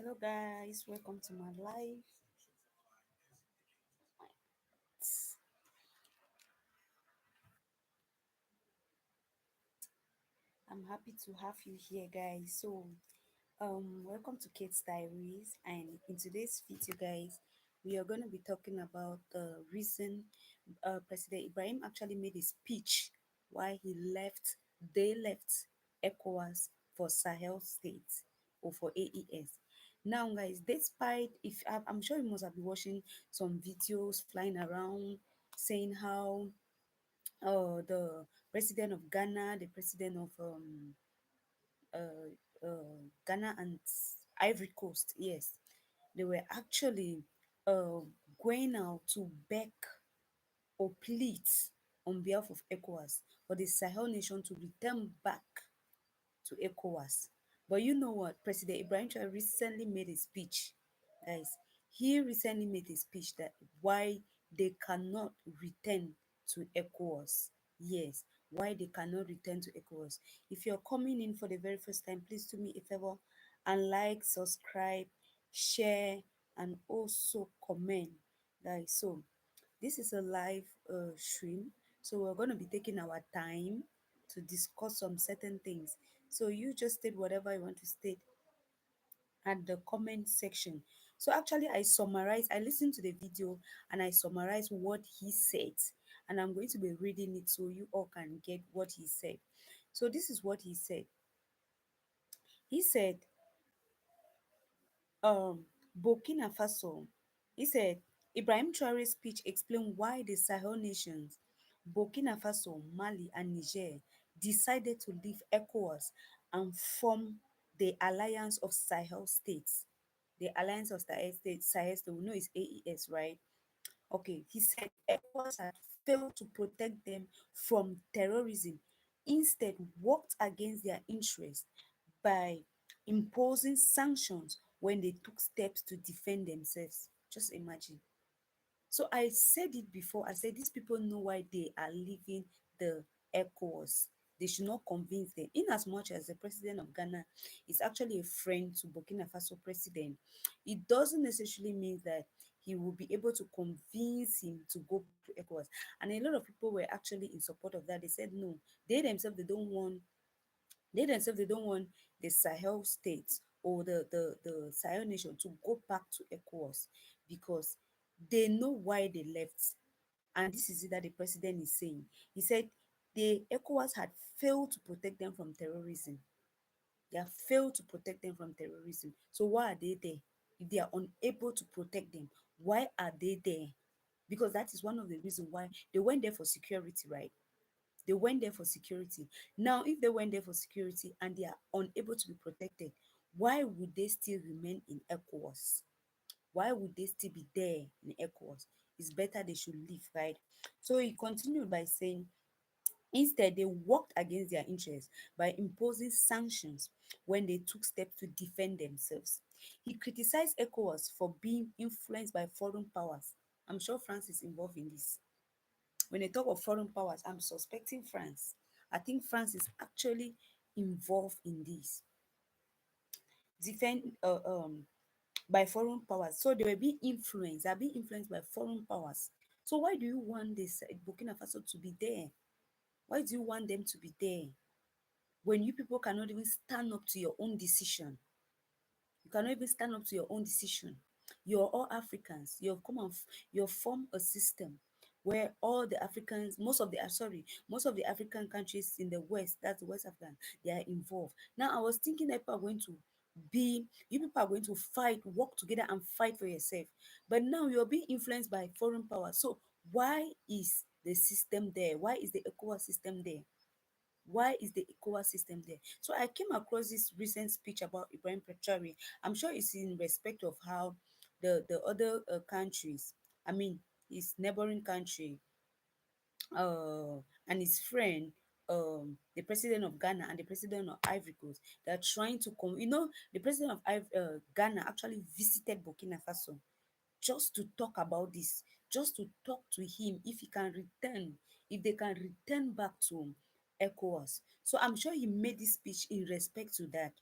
Hello guys, welcome to my life. I'm happy to have you here guys. Welcome to Kate's Diaries, and in today's video guys, we are going to be talking about the reason President Ibrahim actually made a speech why they left ECOWAS for Sahel states or for AES. Now, guys, despite if I'm sure you must have been watching some videos flying around saying how the president of Ghana, the president of uh, Ghana and Ivory Coast, yes, they were actually uh, going out to beg or plead on behalf of ECOWAS for the Sahel nation to return back to ECOWAS. But you know what? President Ibrahim Traoré recently made a speech, guys. He recently made a speech that why they cannot return to ECOWAS. Yes, why they cannot return to ECOWAS. If you're coming in for the very first time, please do me a favor and like, subscribe, share, and also comment, guys. So this is a live stream, so we're going to be taking our time to discuss some certain things. So you just state whatever you want to state at the comment section. So actually, I listened to the video and I summarized what he said, and I'm going to be reading it so you all can get what he said. So this is what he said. He said, um, Burkina Faso. He said Ibrahim Traore's speech explained why the Sahel nations, Burkina Faso, Mali, and Niger, decided to leave ECOWAS and form the Alliance of Sahel States. The Alliance of Sahel States, we know it's AES, right? Okay, he said ECOWAS had failed to protect them from terrorism, instead worked against their interests by imposing sanctions when they took steps to defend themselves. Just imagine. So I said it before. I said these people know why they are leaving the ECOWAS. They should not convince them. In as much as the president of Ghana is actually a friend to Burkina Faso president, it doesn't necessarily mean that he will be able to convince him to go back to ECOWAS. And a lot of people were actually in support of that. They said no, they don't want the Sahel states or the Sahel nation to go back to ECOWAS because they know why they left. And this is it that the president is saying. He said the ECOWAS had failed to protect them from terrorism. They have failed to protect them from terrorism. So why are they there? If they are unable to protect them, why are they there? Because that is one of the reasons why they went there for security, right? They went there for security. Now, if they went there for security and they are unable to be protected, why would they still remain in ECOWAS? Why would they still be there in ECOWAS? It's better they should leave, right? So he continued by saying, instead, they worked against their interests by imposing sanctions when they took steps to defend themselves. He criticized ECOWAS for being influenced by foreign powers. I'm sure France is involved in this. When they talk of foreign powers, I'm suspecting France. I think France is actually involved in this. Defend by foreign powers. So they were being influenced. They're being influenced by foreign powers. So why do you want this Burkina Faso to be there? Why do you want them to be there when you people cannot even stand up to your own decision? You cannot even stand up to your own decision. You're all Africans. You've formed a system where all the Africans, most of the African countries in the West, that's the West African, they are involved. Now I was thinking that you people are going to fight, work together and fight for yourself. But now you're being influenced by foreign power. So why is the system there? Why is the ECOWAS system there? Why is the ECOWAS system there? So I came across this recent speech about Ibrahim Traoré. I'm sure it's in respect of how the other countries, I mean, his neighboring country, and his friend, the president of Ghana and the president of Ivory Coast, they're trying to come. The president of Ghana actually visited Burkina Faso just to talk about this, just to talk to him if they can return back to ECOWAS. So I'm sure he made this speech in respect to that.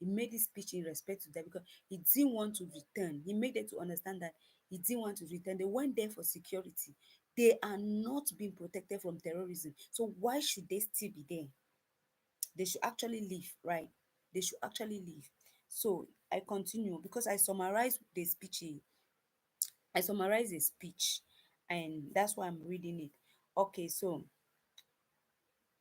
He made this speech in respect to that because he didn't want to return. He made them to understand that he didn't want to return. They went there for security. They are not being protected from terrorism. So why should they still be there? They should actually leave, right? They should actually leave. So I continue because I summarize a speech, and that's why I'm reading it. Okay, so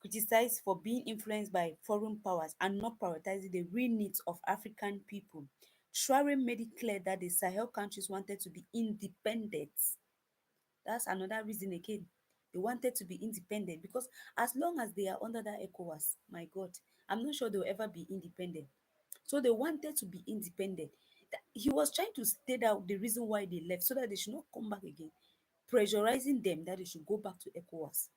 criticized for being influenced by foreign powers and not prioritizing the real needs of African people. Traoré made it clear that the Sahel countries wanted to be independent. That's another reason again. They wanted to be independent because as long as they are under that ECOWAS, my God, I'm not sure they'll ever be independent. So they wanted to be independent. He was trying to state out the reason why they left so that they should not come back again, pressurizing them that they should go back to ECOWAS.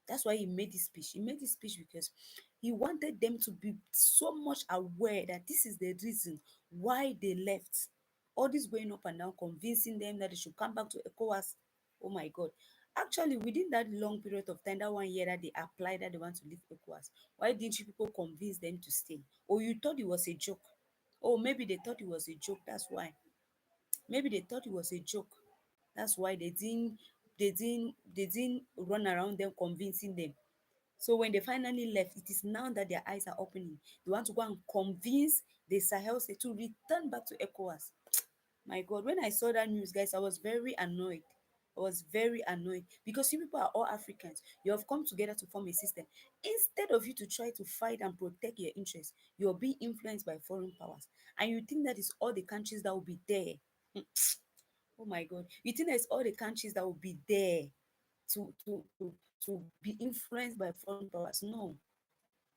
That's why he made this speech. He made this speech because he wanted them to be so much aware that this is the reason why they left. All this going up and down, convincing them that they should come back to ECOWAS. Oh my God. Actually, within that long period of time, that 1 year that they applied that they want to leave ECOWAS, why didn't you people convince them to stay? Or you thought it was a joke? Oh, maybe they thought it was a joke. That's why. Maybe they thought it was a joke. That's why they didn't run around them convincing them. So when they finally left, it is now that their eyes are opening. They want to go and convince the Sahel state to return back to ECOWAS. My God, when I saw that news, guys, I was very annoyed. I was very annoyed because you people are all Africans. You have come together to form a system. Instead of you to try to fight and protect your interests, you're being influenced by foreign powers. And you think that is all the countries that will be there. Oh my God. You think that's all the countries that will be there to be influenced by foreign powers? No.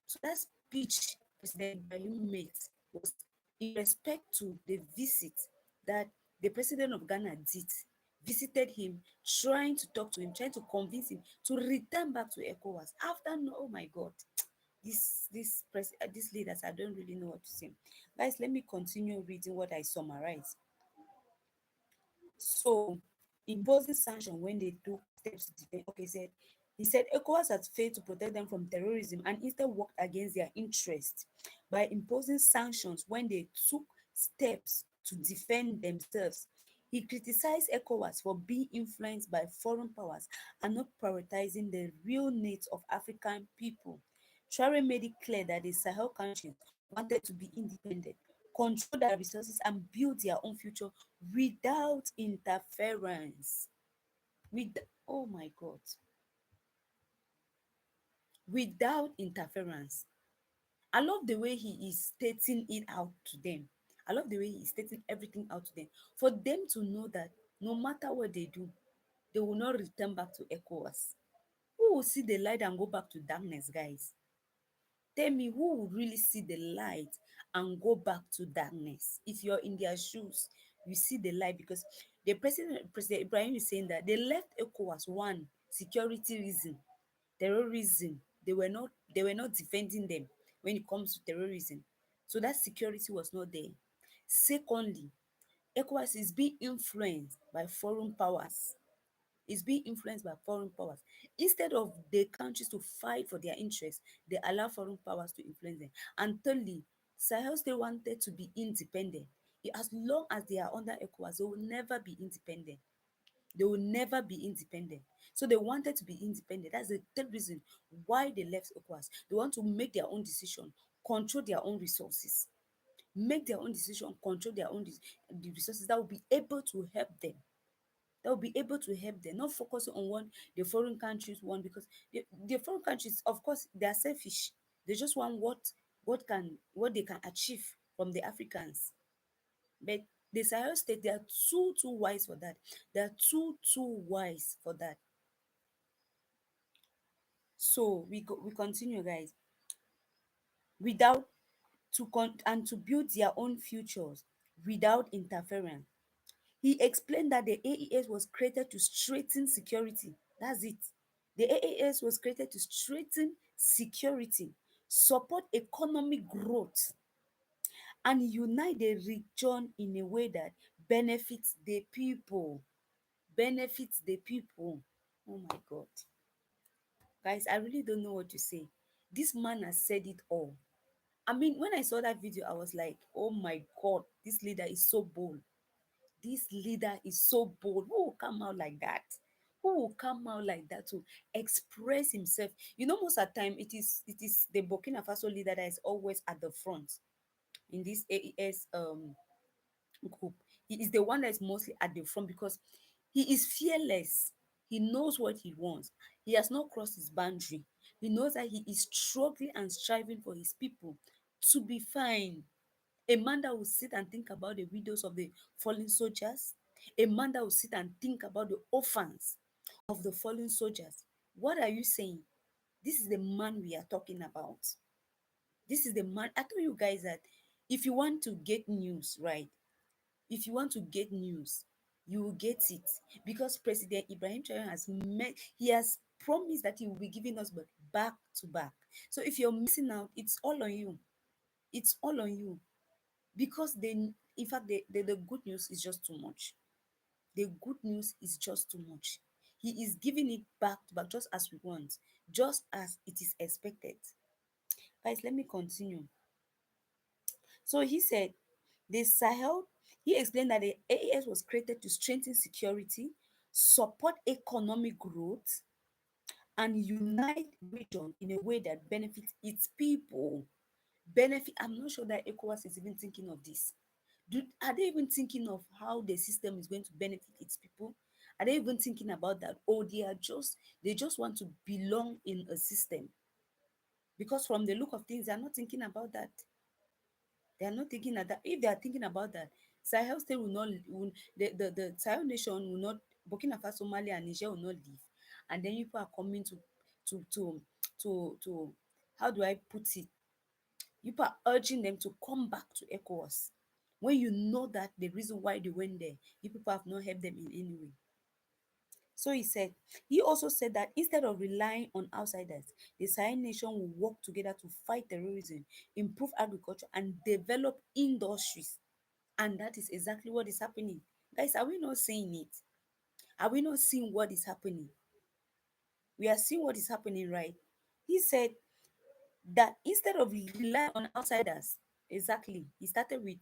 So that speech President Ibrahim made was in respect to the visit that the president of Ghana did, visited him, trying to talk to him, trying to convince him to return back to ECOWAS. After, no, oh my God, these leaders, I don't really know what to say. Guys, let me continue reading what I summarize. So, imposing sanctions when they took steps to defend. Okay, he said ECOWAS has failed to protect them from terrorism and instead worked against their interests by imposing sanctions when they took steps to defend themselves. He criticized ECOWAS for being influenced by foreign powers and not prioritizing the real needs of African people. Traoré made it clear that the Sahel countries wanted to be independent, control their resources, and build their own future without interference. With oh my God, without interference. I love the way he is stating it out to them. I love the way he is stating everything out to them. For them to know that no matter what they do, they will not return back to ECOWAS. Who will see the light and go back to darkness, guys? Tell me who would really see the light and go back to darkness? If you're in their shoes, you see the light because President Ibrahim is saying that they left ECOWAS one security reason, terrorism. They were not defending them when it comes to terrorism. So that security was not there. Secondly, ECOWAS is being influenced by foreign powers, is being influenced by foreign powers. Instead of the countries to fight for their interests, they allow foreign powers to influence them. And thirdly, Sahel still wanted to be independent. As long as they are under ECOWAS, they will never be independent. They will never be independent. So they wanted to be independent. That's the third reason why they left ECOWAS. They want to make their own decision, control their own resources, make their own decision, control their own the resources that will be able to help them, that will be able to help them, not focusing on what the foreign countries want because the foreign countries, of course, they are selfish. They just want what they can achieve from the Africans. But the Sahel state, they are too wise for that. They are too wise for that. So we continue, guys. Without and to build their own futures without interference. He explained that the AES was created to strengthen security. That's it. The AES was created to strengthen security, support economic growth, and unite the region in a way that benefits the people. Benefits the people. Oh my God. Guys, I really don't know what to say. This man has said it all. I mean, when I saw that video, I was like, oh my God, this leader is so bold. This leader is so bold. Who will come out like that? Who will come out like that to express himself? You know, most of the time it is the Burkina Faso leader that is always at the front in this AES group. He is the one that is mostly at the front because he is fearless. He knows what he wants. He has not crossed his boundary. He knows that he is struggling and striving for his people to be fine. A man that will sit and think about the widows of the fallen soldiers. A man that will sit and think about the orphans of the fallen soldiers. What are you saying? This is the man we are talking about. This is the man. I told you guys that if you want to get news, right? If you want to get news, you will get it because President Ibrahim Traoré he has promised that he will be giving us but back to back. So if you're missing out, it's all on you. It's all on you because in fact, the good news is just too much. The good news is just too much. He is giving it back to back just as we want, just as it is expected. Guys, let me continue. So he said, the Sahel, he explained that the AES was created to strengthen security, support economic growth, and unite region in a way that benefits its people. I'm not sure that ECOWAS is even thinking of this. Are they even thinking of how the system is going to benefit its people? Are they even thinking about that? Or they just want to belong in a system? Because from the look of things, they are not thinking about that. They are not thinking that. If they are thinking about that, Sahel state will not the Sahel nation will not, Burkina Faso, Mali, and Niger will not leave. And then people are coming to to to how do I put it? People are urging them to come back to ECOWAS. When you know that the reason why they went there, you people have not helped them in any way. So he also said that instead of relying on outsiders, the Sahel nation will work together to fight terrorism, improve agriculture, and develop industries. And that is exactly what is happening. Guys, are we not seeing it? Are we not seeing what is happening? We are seeing what is happening, right? He said that instead of relying on outsiders, exactly, he started with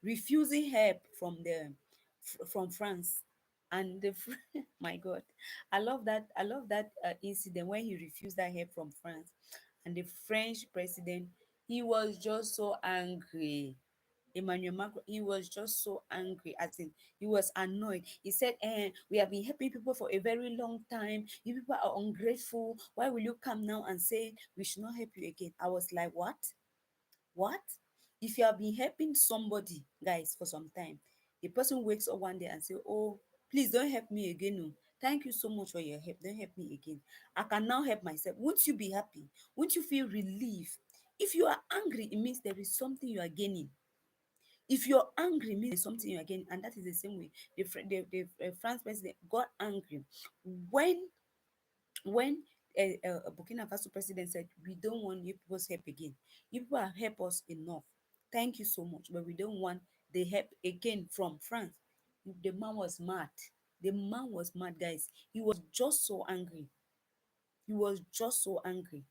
refusing help from France. And my God, I love that incident when he refused that help from France. And the French president, he was just so angry. Emmanuel Macron, he was just so angry. As in, he was annoyed. He said, we have been helping people for a very long time. You people are ungrateful. Why will you come now and say we should not help you again? I was like, what? What? If you have been helping somebody, guys, for some time, the person wakes up one day and say, oh, please don't help me again. No. Thank you so much for your help. Don't help me again. I can now help myself. Won't you be happy? Won't you feel relief? If you are angry, it means there is something you are gaining. If you're angry, it means there's something you are gaining. And that is the same way the France president got angry when Burkina Faso president said, we don't want you people's help again. You people have helped us enough. Thank you so much, but we don't want the help again from France. The man was mad. The man was mad, guys. He was just so angry. He was just so angry.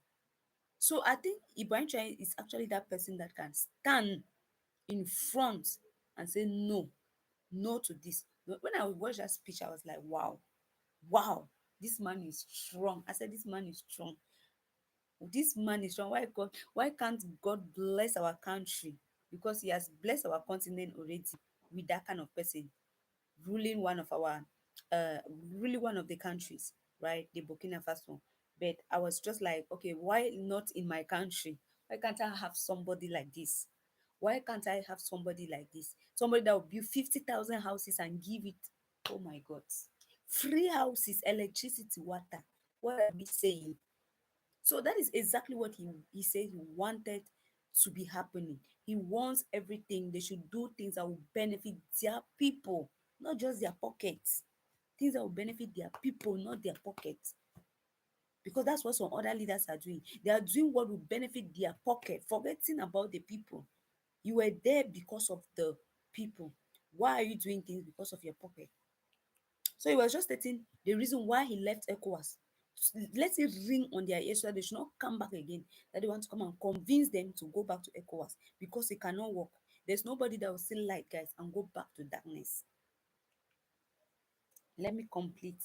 So I think Ibrahim Traoré is actually that person that can stand in front and say no, no to this. When I watched that speech, I was like, wow, wow, this man is strong. I said, this man is strong. This man is strong. Why can't God bless our country? Because he has blessed our continent already with that kind of person ruling one of our uh ruling one of the countries, right? The Burkina Faso. But I was just like, okay, why not in my country? Why can't I have somebody like this? Why can't I have somebody like this? Somebody that will build 50,000 houses and give it, oh my God, free houses, electricity, water. What are we saying? So that is exactly what he said he wanted to be happening. He wants everything. They should do things that will benefit their people, not just their pockets. Things that will benefit their people, not their pockets. Because that's what some other leaders are doing. They are doing what will benefit their pocket, forgetting about the people. You were there because of the people. Why are you doing things because of your pocket? So he was just stating the reason why he left ECOWAS Let it ring on their ears so that they should not come back again, that they want to come and convince them to go back to ECOWAS, because it cannot work. There's nobody that will see light, guys, and go back to darkness. Let me complete.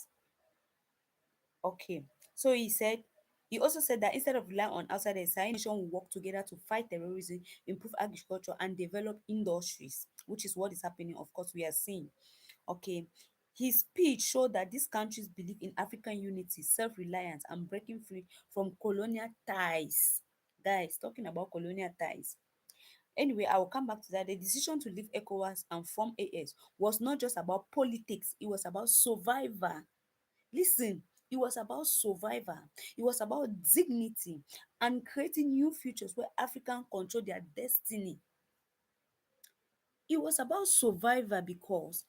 Okay. So he also said that instead of relying on outsiders, Sahel nation will work together to fight terrorism, improve agriculture, and develop industries, which is what is happening. Of course, we are seeing. Okay. His speech showed that these countries believe in African unity, self-reliance, and breaking free from colonial ties. Guys, talking about colonial ties. Anyway, I will come back to that. The decision to leave ECOWAS and form AES was not just about politics, it was about survival. Listen, it was about survival, it was about dignity, and creating new futures where Africans control their destiny. It was about survival because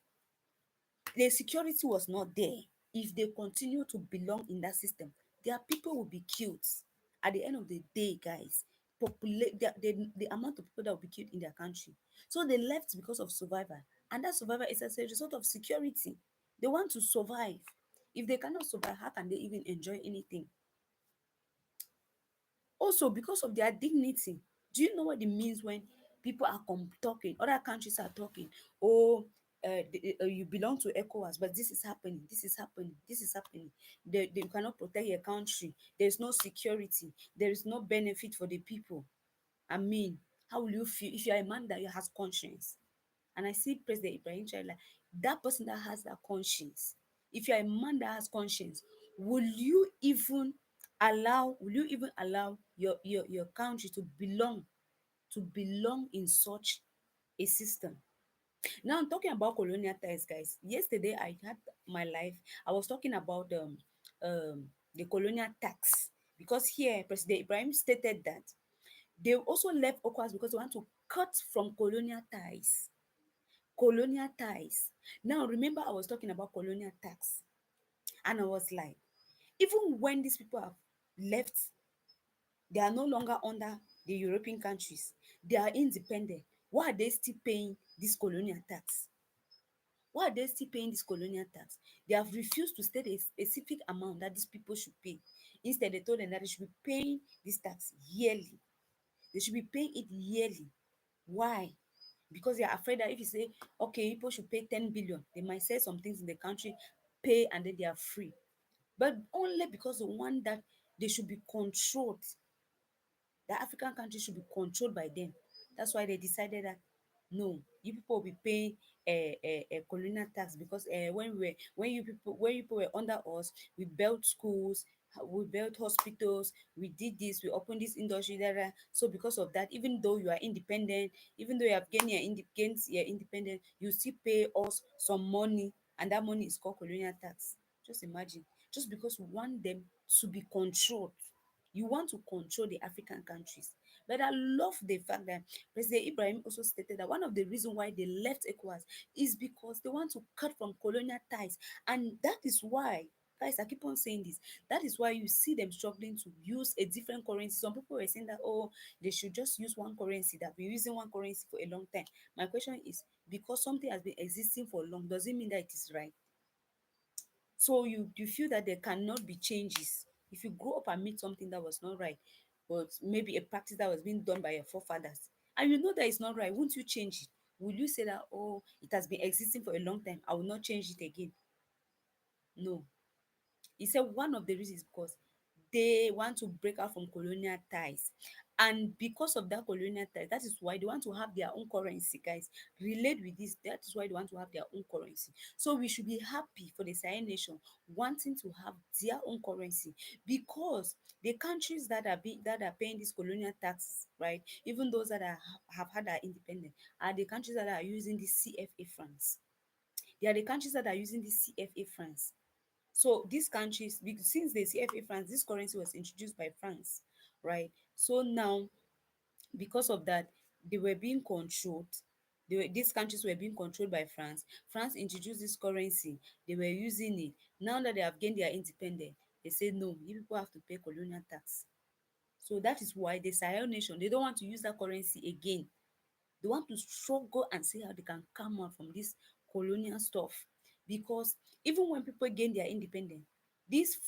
the security was not there. If they continue to belong in that system, their people will be killed. At the end of the day, guys, the amount of people that will be killed in their country. So they left because of survival. And that survival is as a result of security. They want to survive. If they cannot survive, how can they even enjoy anything? Also, because of their dignity. Do you know what it means when people are talking, other countries are talking, oh, you belong to ECOWAS, but this is happening, this is happening, this is happening. They cannot protect your country. There's no security. There is no benefit for the people. I mean, how will you feel if you're a man that has conscience? And I see President Ibrahim Traoré, that person that has that conscience. If you're a man that has conscience, will you even allow your country to belong in such a system? Now I'm talking about colonial ties, guys. Yesterday I had my life. I was talking about the colonial tax, because here President Ibrahim stated that they also left ECOWAS because they want to cut from colonial ties. Colonial ties. Now remember, I was talking about colonial tax, and I was like, even when these people have left, they are no longer under the European countries, they are independent. Why are they still paying this colonial tax? Why are they still paying this colonial tax? They have refused to state a specific amount that these people should pay. Instead, they told them that they should be paying this tax yearly. They should be paying it yearly. Why? Because they are afraid that if you say, okay, people should pay 10 billion, they might say some things in the country, pay, and then they are free. But only because they want that they should be controlled. The African countries should be controlled by them. That's why they decided that no, you people will be paying a colonial tax, because when you people were under us, we built schools, we built hospitals, we did this, we opened this industry, da. So because of that, even though you are independent, even though you have gained your independence, you still pay us some money, and that money is called colonial tax. Just imagine, just because we want them to be controlled. You want to control the African countries. But I love the fact that President Ibrahim also stated that one of the reasons why they left ECOWAS is because they want to cut from colonial ties. And that is why, guys, I keep on saying this, that is why you see them struggling to use a different currency. Some people were saying that, oh, they should just use one currency, that we're using one currency for a long time. My question is, because something has been existing for long, does it mean that it is right? So you feel that there cannot be changes if you grow up and meet something that was not right, but maybe a practice that was being done by your forefathers, and you know that it's not right. Won't you change it? Will you say that, oh, it has been existing for a long time, I will not change it again? No. He said one of the reasons is because they want to break out from colonial ties. And because of that colonial ties, that is why they want to have their own currency, guys. Relate with this. That is why they want to have their own currency. So we should be happy for the Sahel nation wanting to have their own currency, because the countries that are paying these colonial taxes, right? Even those that have had their independence, are the countries that are using the CFA francs. They are the countries that are using the CFA francs. So these countries, since the CFA France, this currency was introduced by France, right? So now, because of that, they were being controlled. These countries were being controlled by France. France introduced this currency. They were using it. Now that they have gained their independence, they say no, you people have to pay colonial tax. So that is why the Sahel nation, they don't want to use that currency again. They want to struggle and see how they can come out from this colonial stuff. Because even when people gain their independence, These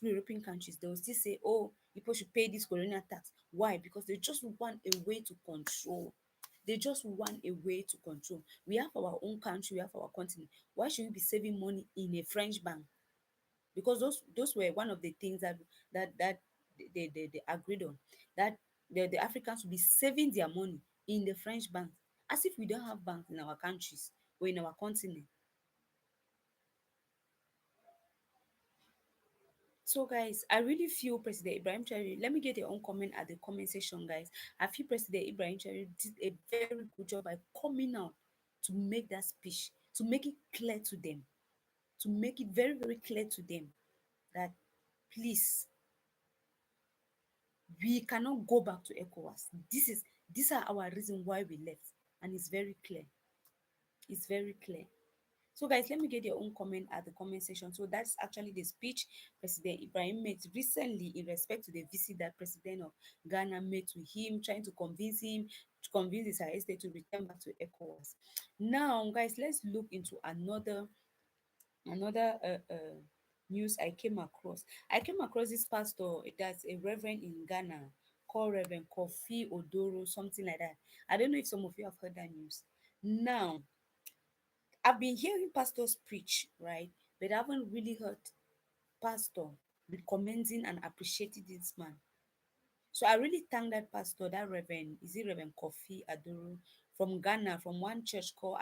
European countries, they will still say, oh, people should pay this colonial tax. Why? Because they just want a way to control. They just want a way to control. We have our own country, we have our continent. Why should we be saving money in a French bank? Because those were one of the things that they agreed on, that the Africans will be saving their money in the French bank, as if we don't have banks in our countries or in our continent. So guys, I really feel President Ibrahim Traoré, let me get your own comment at the comment section, guys. I feel President Ibrahim Traoré did a very good job by coming out to make that speech, to make it clear to them, to make it very, very clear to them that please, we cannot go back to ECOWAS. These are our reason why we left, and it's very clear. It's very clear. So, guys, let me get your own comment at the comment section. So, that's actually the speech President Ibrahim made recently in respect to the visit that President of Ghana made to him, trying to convince him to convince the Sahel state to return back to ECOWAS. Now, guys, let's look into another news I came across. I came across this pastor, that's a reverend in Ghana, called Reverend Kofi Odoro, something like that. I don't know if some of you have heard that news. Now, I've been hearing pastors preach, right? But I haven't really heard pastor recommending and appreciating this man. So I really thank that pastor, that Reverend, is it Reverend Kofi Adoro from Ghana, from one church called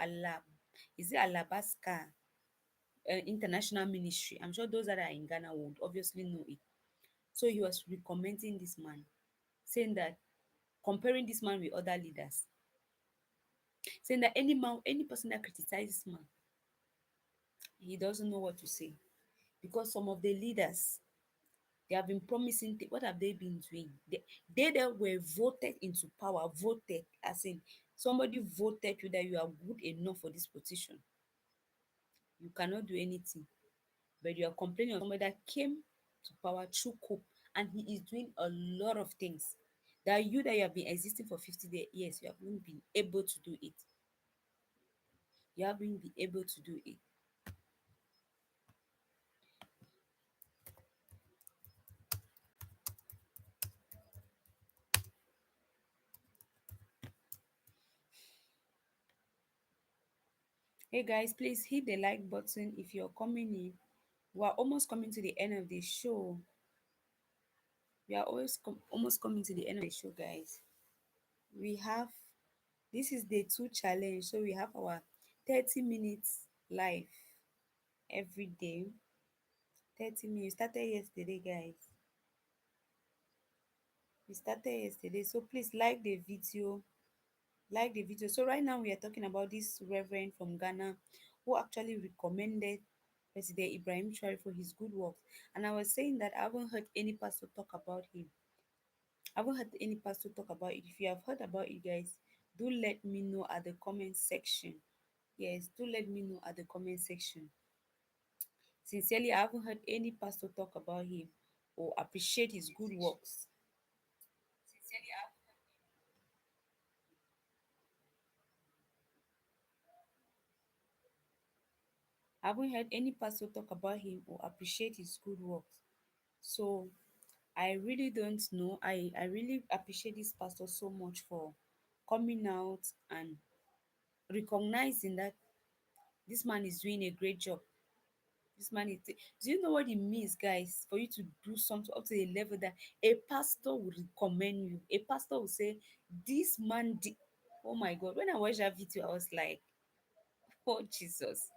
is it Alabaska International Ministry. I'm sure those that are in Ghana would obviously know it. So he was recommending this man, saying that, comparing this man with other leaders, saying that any man, any person that criticizes man, he doesn't know what to say. Because some of the leaders, they have been promising what have they been doing? They that were voted into power, voted as in somebody voted you that you are good enough for this position. You cannot do anything. But you are complaining of somebody that came to power through coup, and he is doing a lot of things that you have been existing for 50 years, you haven't been able to do it. You haven't been able to do it. Hey guys, please hit the like button if you're coming in. We're almost coming to the end of the show. We are almost coming to the end of the show, guys. We have this is day two challenge. So we have our 30 minutes live every day. 30 minutes. Started yesterday, guys. We started yesterday. So please like the video. Like the video. So right now we are talking about this reverend from Ghana who actually recommended President Ibrahim Traoré for his good works. And I was saying that I haven't heard any pastor talk about him. I haven't heard any pastor talk about it. If you have heard about it, guys, do let me know at the comment section. Yes, do let me know at the comment section. Sincerely, I haven't heard any pastor talk about him or appreciate his good works. I haven't heard any pastor talk about him or appreciate his good works. So I really don't know. I really appreciate this pastor so much for coming out and recognizing that this man is doing a great job. This man is. Do you know what it means, guys, for you to do something up to a level that a pastor will recommend you? A pastor will say, "This man did." Oh my God! When I watched that video, I was like, "Oh Jesus!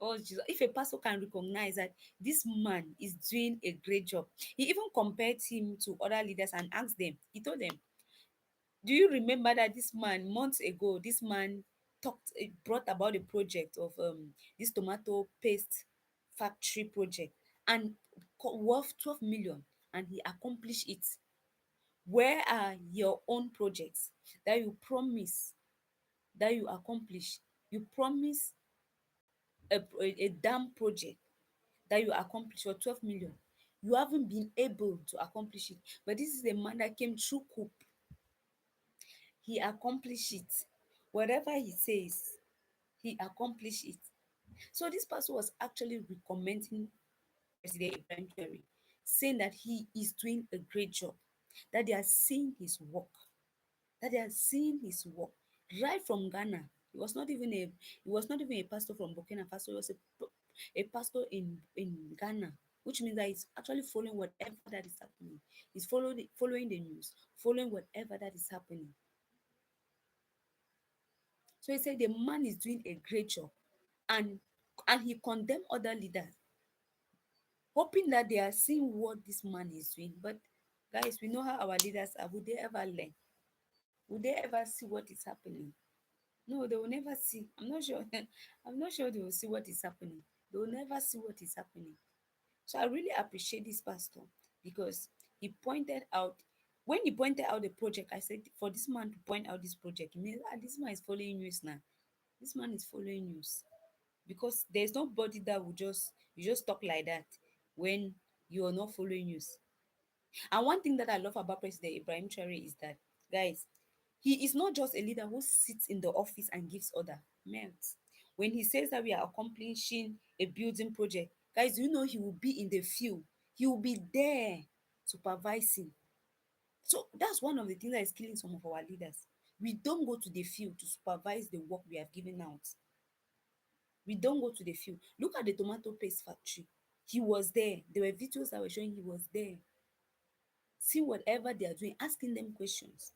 Oh Jesus!" If a pastor can recognize that this man is doing a great job, he even compared him to other leaders and asked them. He told them, do you remember that this man months ago, this man brought about the project of this tomato paste factory project and worth 12 million, and he accomplished it. Where are your own projects that you promise, that you accomplish? You promise a dam project that you accomplish for 12 million. You haven't been able to accomplish it, but this is a man that came through coup. He accomplished it. Whatever he says, he accomplished it. So this person was actually recommending President Ibrahim Traoré, saying that he is doing a great job, that they are seeing his work, that they are seeing his work right from Ghana. He was not even a pastor from Burkina Faso. He was a pastor in Ghana, which means that he's actually following whatever that is happening. He's following the news, following whatever that is happening. So he said the man is doing a great job, and he condemned other leaders, hoping that they are seeing what this man is doing. But guys, we know how our leaders are. Would they ever learn? Would they ever see what is happening? No, they will never see. I'm not sure. I'm not sure they will see what is happening. They will never see what is happening. So I really appreciate this pastor because he pointed out, when he pointed out the project, I said for this man to point out this project, it means this man is following news now. This man is following news. Because there's nobody that will just talk like that when you're not following news. And one thing that I love about President Ibrahim Traoré is that, guys, he is not just a leader who sits in the office and gives order. Melt. When he says that we are accomplishing a building project, guys, you know he will be in the field. He will be there supervising. So that's one of the things that is killing some of our leaders. We don't go to the field to supervise the work we have given out. We don't go to the field. Look at the tomato paste factory. He was there. There were videos that were showing he was there. See whatever they are doing, asking them questions.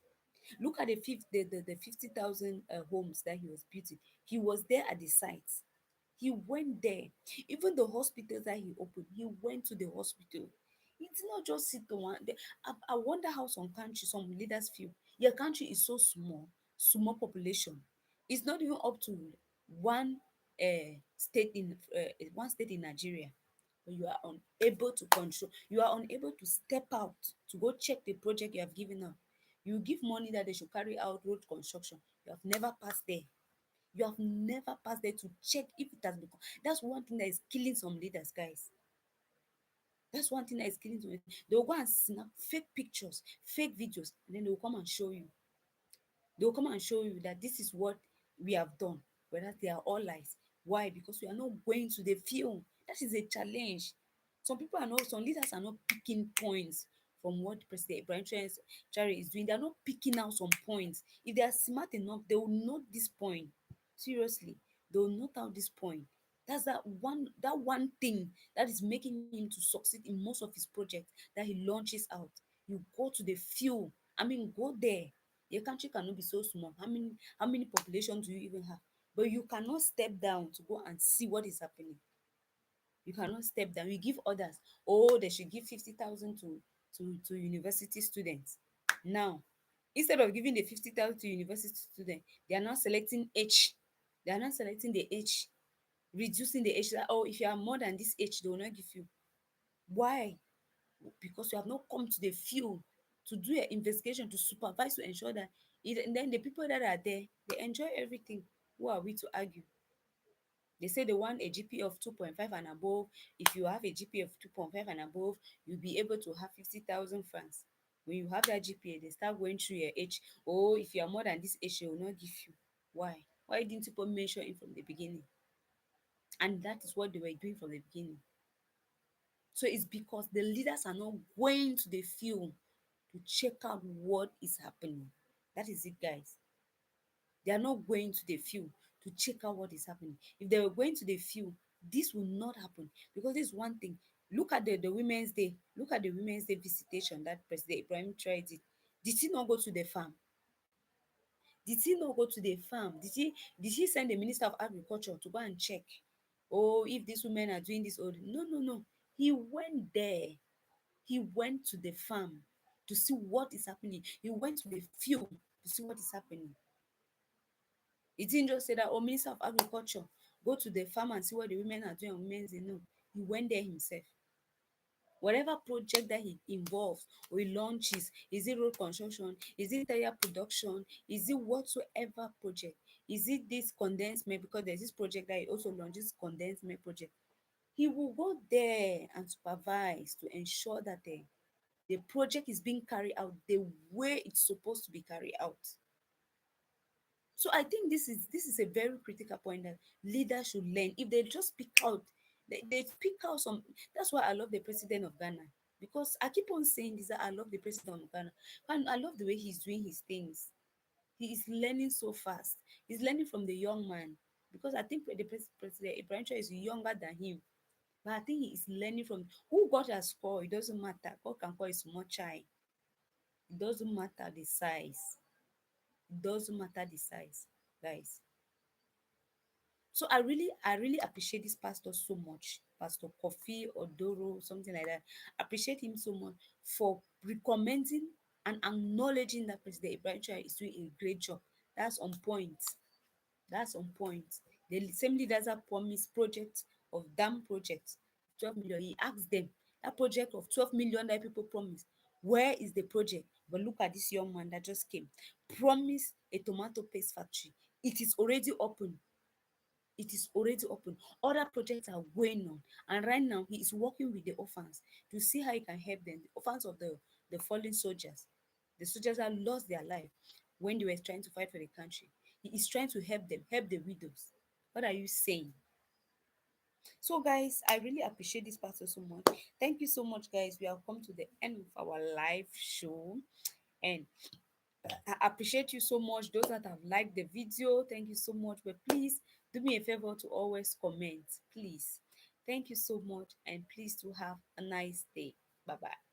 Look at the 50,000 homes that he was building. He was there at the site. He went there. Even the hospitals that he opened, he went to the hospital. He did not just sit on one. I wonder how some leaders feel. Your country is so small, small population. It's not even up to one one state in Nigeria. But you are unable to control. You are unable to step out to go check the project you have given up. You give money that they should carry out road construction. You have never passed there. You have never passed there to check if it has become. That's one thing that is killing some leaders, guys. That's one thing that is killing some. They will go and snap fake pictures, fake videos, and then they will come and show you. They will come and show you that this is what we have done, whereas they are all lies. Why? Because we are not going to the field. That is a challenge. Some leaders are not picking points from what President Ibrahim Traoré is doing. They are not picking out some points. If they are smart enough, they will note this point. Seriously, they will note out this point. That's that one thing that is making him to succeed in most of his projects that he launches out. You go to the field. I mean, go there. Your country cannot be so small. How many population do you even have? But you cannot step down to go and see what is happening. You cannot step down. You give others. Oh, they should give 50,000 to university students. Now, instead of giving the 50,000 to university students, they are now selecting age. They are now selecting the age, reducing the age. That, oh, if you are more than this age, they will not give you. Why? Because you have not come to the field to do an investigation, to supervise, to ensure that and then the people that are there, they enjoy everything. Who are we to argue? They say they want a GPA of 2.5 and above. If you have a GPA of 2.5 and above, you'll be able to have 50,000 francs. When you have that GPA, they start going through your age. Oh, if you are more than this age, they will not give you. Why? Why didn't people mention it from the beginning? And that is what they were doing from the beginning. So it's because the leaders are not going to the field to check out what is happening. That is it, guys. They are not going to the field to check out what is happening. If they were going to the field, this will not happen, because this is one thing. Look at the Women's Day. Look at the Women's Day visitation that President Ibrahim tried it. Did he not go to the farm? Did he not go to the farm? Did he send the Minister of Agriculture to go and check? Oh, if these women are doing this or no, no, no. He went there. He went to the farm to see what is happening. He went to the field to see what is happening. He didn't just say that, oh, Minister of Agriculture, go to the farm and see what the women are doing on Women's Day. No, he went there himself. Whatever project that he involves or he launches, is it road construction, is it tire production, is it whatsoever project, is it this condensed milk, because there's this project that he also launches, condensed milk project, he will go there and supervise to ensure that the project is being carried out the way it's supposed to be carried out. So I think this is a very critical point that leaders should learn. If they just pick out They pick out some. That's why I love the president of Ghana, because I keep on saying this, that I love the president of Ghana, and I love the way he's doing his things. He is learning so fast. He's learning from the young man, because I think the president Ibrahim Traoré is younger than him, but I think he is learning from who God has called. It doesn't matter. God can call a small child. It doesn't matter the size. It doesn't matter the size, guys. So I really appreciate this pastor so much, Pastor Kofi Odoro, something like that. Appreciate him so much for recommending and acknowledging that President Ibrahim Traoré is doing a great job. That's on point. That's on point. The same leaders that promised project of dam project, 12 million. He asked them, that project of 12 million that people promised, where is the project? But look at this young man that just came. Promised a tomato paste factory. It is already open. It is already open. Other projects are going on. And right now, he is working with the orphans to see how he can help them. The orphans of the fallen soldiers. The soldiers that lost their life when they were trying to fight for the country. He is trying to help the widows. What are you saying? So, guys, I really appreciate this pastor so much. Thank you so much, guys. We have come to the end of our live show. And I appreciate you so much. Those that have liked the video, thank you so much. But please do me a favor to always comment, please. Thank you so much, and please do have a nice day. Bye bye.